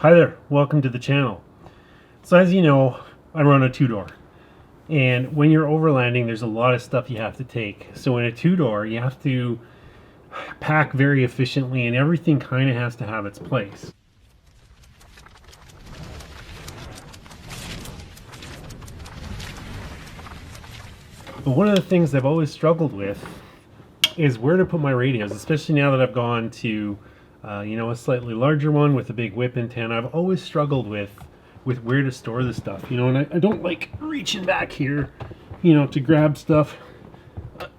Hi there, welcome to the channel. So as you know, I run a two-door, and when you're overlanding there's a lot of stuff you have to take. So in a two-door you have to pack very efficiently and everything kind of has to have its place. But one of the things I've always struggled with is where to put my radios, especially now that I've gone to a slightly larger one with a big whip antenna. I've always struggled with where to store the stuff, and I don't like reaching back here, to grab stuff.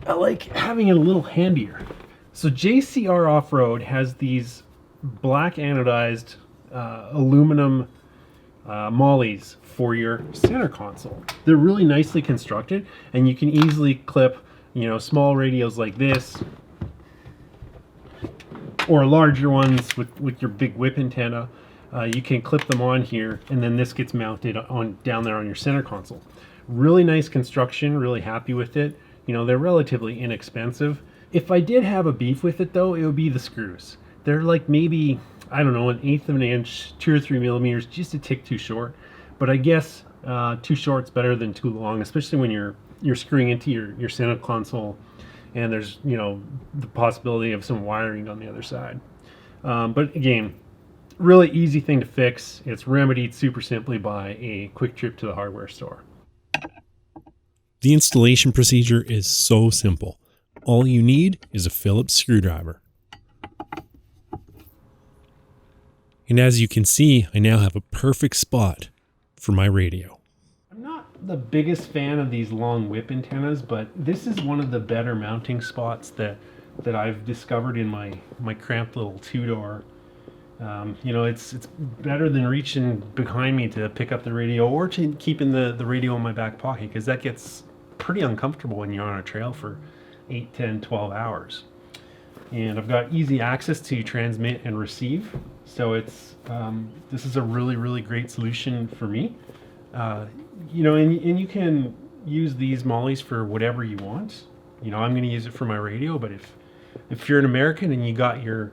I like having it a little handier. So JCROffroad has these black anodized aluminum Molles for your center console. They're really nicely constructed, and you can easily clip, small radios like this, or larger ones with your big whip antenna. You can clip them on here, and then this gets mounted on down there on your center console. Really nice construction, really happy with it. They're relatively inexpensive. If I did have a beef with it though, it would be the screws. They're like maybe, I don't know, 1/8 of an inch, 2 or 3 millimeters, just a tick too short. But I guess too short's better than too long, especially when you're screwing into your center console and there's the possibility of some wiring on the other side. But again, really easy thing to fix. It's remedied super simply by a quick trip to the hardware store. The installation procedure is so simple. All you need is a Phillips screwdriver. And as you can see, I now have a perfect spot for my radio. I'm not the biggest fan of these long whip antennas, but this is one of the better mounting spots that I've discovered in my cramped little two-door. It's better than reaching behind me to pick up the radio or to keeping the radio in my back pocket, because that gets pretty uncomfortable when you're on a trail for 8, 10, 12 hours. And I've got easy access to transmit and receive, so this is a really great solution for me. And you can use these Molles for whatever you want. I'm going to use it for my radio, but if you're an American and you got your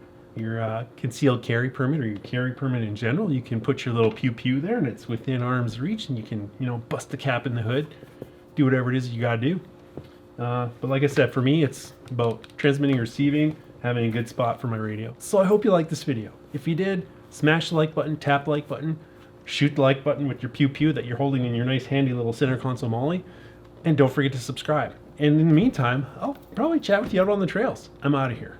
concealed carry permit or your carry permit in general, you can put your little pew there and it's within arm's reach, and you can bust the cap in the hood, do whatever it is you got to do. But like I said, for me it's about transmitting, receiving, having a good spot for my radio. So I hope you liked this video. If you did, smash the like button, tap the like button, shoot the like button with your pew that you're holding in your nice handy little center console Molle, and don't forget to subscribe. And in the meantime, I'll probably chat with you out on the trails. I'm out of here.